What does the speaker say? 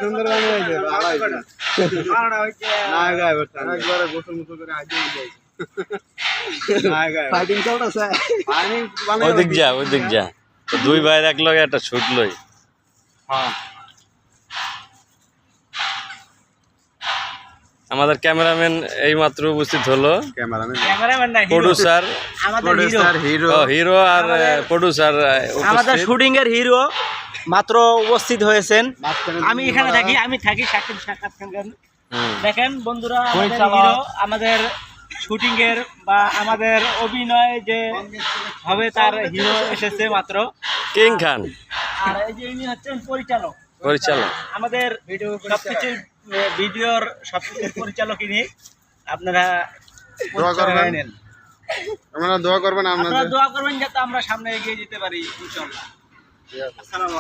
সুন্দর বানিয়েছে একবারে গোসল মুসল করে আজ ফাইটিং চলতেছে ওদিক যা দুই ভাইয়ের এক লগে একটা শুট লই। হ্যাঁ আমাদের ক্যামেরাম্যান এই মাত্র উপস্থিত হলো, ক্যামেরাম্যান না, প্রোডিউসার আমাদের হিরো। হিরো আর প্রোডিউসার আমাদের শুটিং এর হিরো মাত্র উপস্থিত হয়েছেন। আমি এখানে থাকি, শাকিব খান। দেখেন বন্ধুরা, আমাদের হিরো, আমাদের শুটিং এর বা আমাদের অভিনয় যে হবে তার হিরো এসেছে মাত্র, কিং খান। আর এই যে ইনি হচ্ছেন পরিচালক। আমাদের সবকিছু ভিডিওর সবকিছু পরিচালক ইনি। আপনারা দোয়া করবেন, আপনারা দোয়া করবেন, আপনারা দোয়া করবেন যাতে আমরা সামনে এগিয়ে যেতে পারি ইনশাআল্লাহ। আসসালামু আলাইকুম।